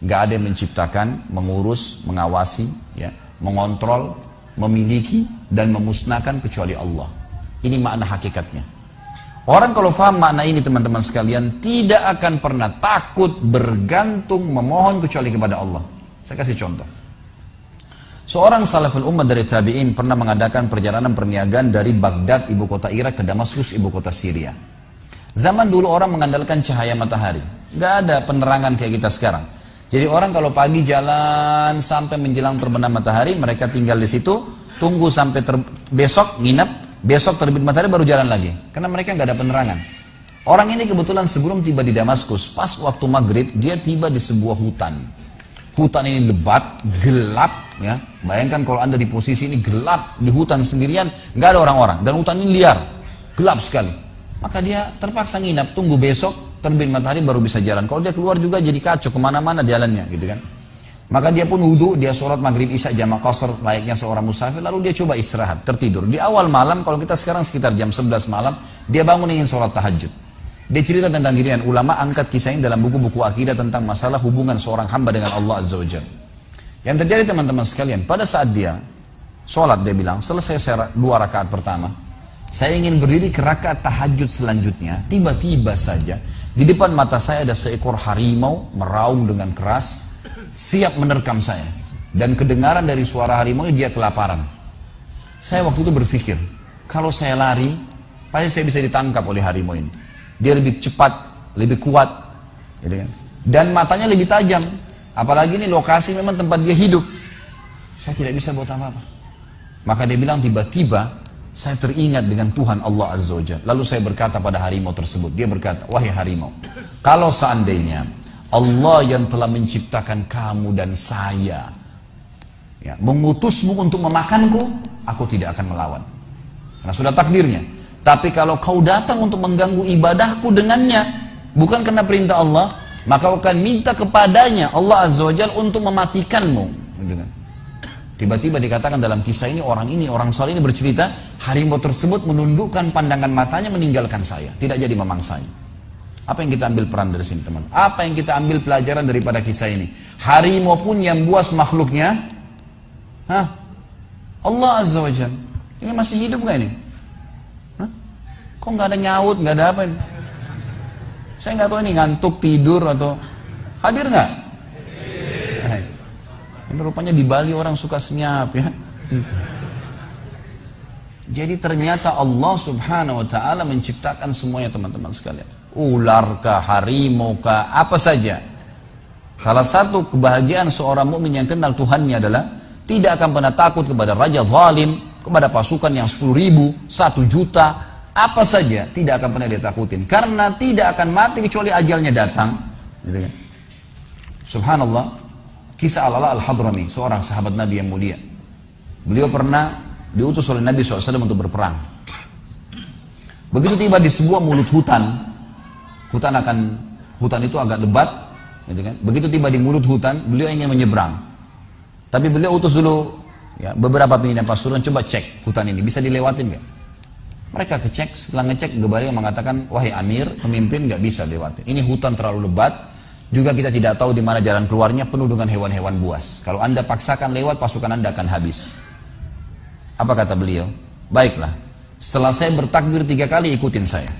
Gak ada yang menciptakan, mengurus, mengawasi, ya, mengontrol, memiliki, dan memusnahkan kecuali Allah. Ini makna hakikatnya. Orang kalau faham makna ini teman-teman sekalian, tidak akan pernah takut, bergantung, memohon kecuali kepada Allah. Saya kasih contoh. Seorang salaful ummah dari tabi'in pernah mengadakan perjalanan perniagaan dari Baghdad, ibu kota Irak, ke Damaskus, ibu kota Syria. Zaman dulu orang mengandalkan cahaya matahari. Gak ada penerangan kayak kita sekarang. Jadi orang kalau pagi jalan sampai menjelang terbenam matahari, mereka tinggal di situ, tunggu sampai besok, nginep, besok terbit matahari baru jalan lagi. Karena mereka gak ada penerangan. Orang ini kebetulan sebelum tiba di Damaskus, pas waktu maghrib, dia tiba di sebuah hutan. Hutan ini lebat, gelap, ya. Bayangkan kalau anda di posisi ini gelap, di hutan sendirian, nggak ada orang-orang. Dan hutan ini liar, gelap sekali. Maka dia terpaksa nginap, tunggu besok, terbit matahari baru bisa jalan. Kalau dia keluar juga jadi kacau, kemana-mana jalannya, gitu kan. Maka dia pun wudhu, dia sholat maghrib isya jamak qasar, layaknya seorang musafir, lalu dia coba istirahat, tertidur. Di awal malam, kalau kita sekarang sekitar jam 11 malam, dia bangun ingin sholat tahajud. Dia cerita tentang dirinya, ulama angkat kisah ini dalam buku-buku akidah tentang masalah hubungan seorang hamba dengan Allah Azza wa Jalla. Yang terjadi teman-teman sekalian, pada saat dia sholat, dia bilang, selesai saya 2 rakaat pertama, saya ingin berdiri ke rakaat tahajud selanjutnya, tiba-tiba saja, di depan mata saya ada seekor harimau meraung dengan keras, siap menerkam saya. Dan kedengaran dari suara harimau dia kelaparan. Saya waktu itu berpikir, kalau saya lari, pasti saya bisa ditangkap oleh harimau ini. Dia lebih cepat, lebih kuat, gitu kan? Dan matanya lebih tajam. Apalagi ini lokasi memang tempat dia hidup. Saya tidak bisa buat apa-apa. Maka dia bilang tiba-tiba saya teringat dengan Tuhan Allah Azza wa Jalla. Lalu saya berkata pada harimau tersebut. Dia berkata, wahai harimau, kalau seandainya Allah yang telah menciptakan kamu dan saya, ya, mengutusmu untuk memakanku, aku tidak akan melawan. Karena sudah takdirnya. Tapi kalau kau datang untuk mengganggu ibadahku dengannya, bukan karena perintah Allah, maka kau akan minta kepadanya Allah Azza wa Jalla untuk mematikanmu. Tiba-tiba dikatakan dalam kisah ini, orang saleh ini bercerita, harimau tersebut menundukkan pandangan matanya meninggalkan saya, tidak jadi memangsanya. Apa yang kita ambil peran dari sini teman? Apa yang kita ambil pelajaran daripada kisah ini? Harimau pun yang buas makhluknya, Allah Azza wa Jalla. Ini masih hidup gak ini? Kok nggak ada nyaut, nggak ada apa? Saya nggak tahu ini ngantuk, tidur atau hadir nggak? Ini rupanya di Bali orang suka senyap ya. Jadi ternyata Allah Subhanahu Wa Taala menciptakan semuanya teman-teman sekalian. Ular kah, harimau kah, apa saja. Salah satu kebahagiaan seorang mukmin yang kenal Tuhannya adalah tidak akan pernah takut kepada raja zalim, kepada pasukan yang 10.000, 1 juta. Apa saja tidak akan pernah dia takutin, karena tidak akan mati kecuali ajalnya datang, gitu kan? Subhanallah, kisah Al-Ala Al-Hadrami, seorang sahabat Nabi yang mulia. Beliau pernah diutus oleh Nabi SAW untuk berperang. Begitu tiba di sebuah mulut hutan itu agak lebat, gitu kan? Begitu tiba di mulut hutan, beliau ingin menyeberang, tapi beliau utus dulu ya, beberapa pimpinan pasukan, coba cek hutan ini bisa dilewatin nggak? Mereka kecek, setelah ngecek Gebali yang mengatakan, wahai Amir, pemimpin nggak bisa lewati. Ini hutan terlalu lebat, juga kita tidak tahu di mana jalan keluarnya, penuh dengan hewan-hewan buas. Kalau anda paksakan lewat, pasukan anda akan habis. Apa kata beliau? Baiklah, setelah saya bertakbir 3 kali, ikutin saya.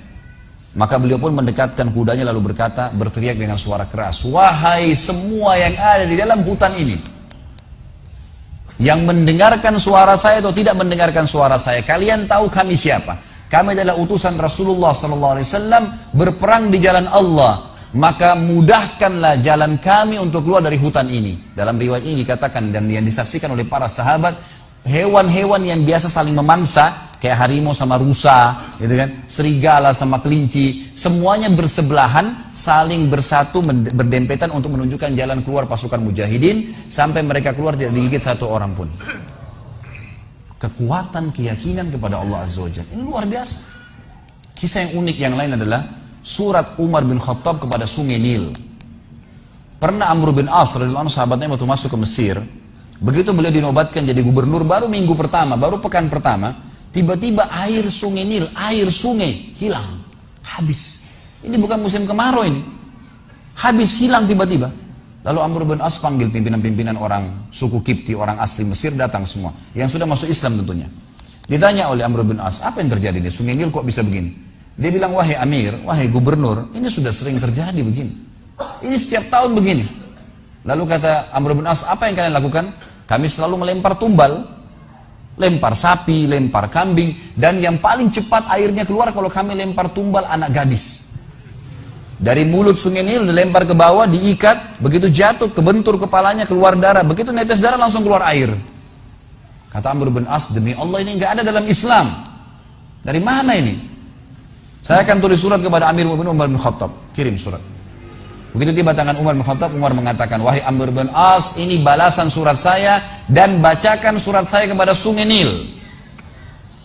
Maka beliau pun mendekatkan kudanya lalu berkata, berteriak dengan suara keras, wahai semua yang ada di dalam hutan ini, yang mendengarkan suara saya atau tidak mendengarkan suara saya, kalian tahu kami siapa? Kami adalah utusan Rasulullah SAW berperang di jalan Allah. Maka mudahkanlah jalan kami untuk keluar dari hutan ini. Dalam riwayat ini dikatakan dan yang disaksikan oleh para sahabat, hewan-hewan yang biasa saling memangsa, kayak harimau sama rusa, gitu kan, serigala sama kelinci, semuanya bersebelahan, saling bersatu, berdempetan untuk menunjukkan jalan keluar pasukan mujahidin, sampai mereka keluar tidak digigit 1 orang pun. Kekuatan keyakinan kepada Allah Azza wa Jalla ini luar biasa. Kisah yang unik yang lain adalah surat Umar bin Khattab kepada sungai Nil. Pernah Amr bin As radhiyallahu anhu, sahabatnya waktu masuk ke Mesir, begitu beliau dinobatkan jadi gubernur, baru minggu pertama, baru pekan pertama, tiba-tiba air sungai Nil, air sungai hilang, habis. Ini bukan musim kemarau ini, habis, hilang tiba-tiba. Lalu Amr bin As panggil pimpinan-pimpinan orang suku Kipti, orang asli Mesir datang semua. Yang sudah masuk Islam tentunya. Ditanya oleh Amr bin As, apa yang terjadi di Sungai Nil kok bisa begini? Dia bilang, wahai Amir, wahai gubernur, ini sudah sering terjadi begini. Ini setiap tahun begini. Lalu kata Amr bin As, apa yang kalian lakukan? Kami selalu melempar tumbal, lempar sapi, lempar kambing, dan yang paling cepat airnya keluar kalau kami lempar tumbal anak gadis. Dari mulut Sungai Nil dilempar ke bawah, diikat, begitu jatuh, kebentur kepalanya, keluar darah. Begitu netes darah langsung keluar air. Kata Amr bin As, demi Allah ini nggak ada dalam Islam. Dari mana ini? Saya akan tulis surat kepada Amir bin Umar bin Khattab. Kirim surat. Begitu tiba tangan Umar bin Khattab, Umar mengatakan, wahai Amr bin As, ini balasan surat saya dan bacakan surat saya kepada Sungai Nil.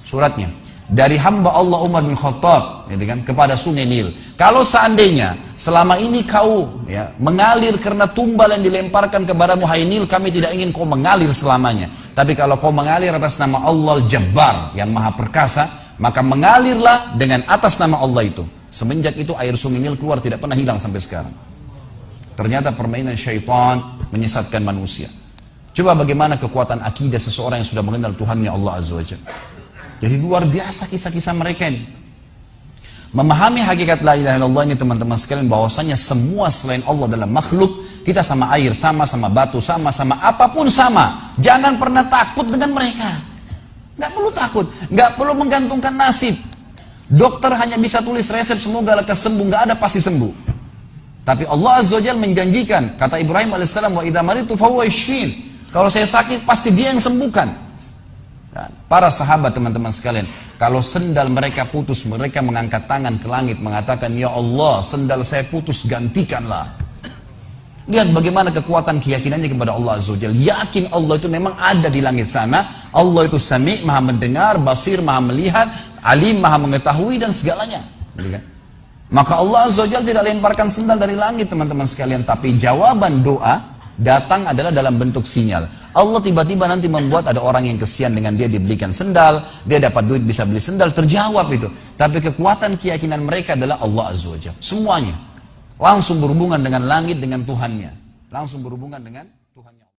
Suratnya. Dari hamba Allah Umar bin Khattab gitu kan, kepada Sungai Nil. Kalau seandainya selama ini kau mengalir karena tumbal yang dilemparkan kepadamu, hai Nil, kami tidak ingin kau mengalir selamanya. Tapi kalau kau mengalir atas nama Allah Al-Jabbar yang maha perkasa, maka mengalirlah dengan atas nama Allah itu. Semenjak itu air Sungai Nil keluar tidak pernah hilang sampai sekarang. Ternyata permainan syaitan menyesatkan manusia. Coba bagaimana kekuatan akidah seseorang yang sudah mengenal Tuhannya Allah Azza wa Jalla. Jadi luar biasa kisah-kisah mereka ini. Memahami hakikat la ilaha illallah ini teman-teman sekalian, bahwasanya semua selain Allah dalam makhluk, kita sama air, sama batu, sama apapun sama. Jangan pernah takut dengan mereka. Nggak perlu takut, nggak perlu menggantungkan nasib. Dokter hanya bisa tulis resep semoga lekas sembuh, nggak ada pasti sembuh. Tapi Allah Azza wa Jalla menjanjikan, kata Ibrahim alaihissalam, wa idza maritu fahuwa yashfin. Kalau saya sakit pasti Dia yang sembuhkan. Para sahabat teman-teman sekalian, kalau sendal mereka putus, mereka mengangkat tangan ke langit mengatakan, ya Allah, sendal saya putus, gantikanlah. Lihat bagaimana kekuatan keyakinannya kepada Allah Azza wa Jalla. Yakin Allah itu memang ada di langit sana. Allah itu Sami', maha mendengar, Basir, maha melihat, Alim, maha mengetahui dan segalanya. Maka Allah Azza wa Jalla tidak lemparkan sendal dari langit teman-teman sekalian, tapi jawaban doa datang adalah dalam bentuk sinyal. Allah tiba-tiba nanti membuat ada orang yang kesian dengan dia, dibelikan sendal, dia dapat duit bisa beli sendal, terjawab itu. Tapi kekuatan keyakinan mereka adalah Allah Azza wa Jalla. Semuanya langsung berhubungan dengan langit, dengan Tuhannya, langsung berhubungan dengan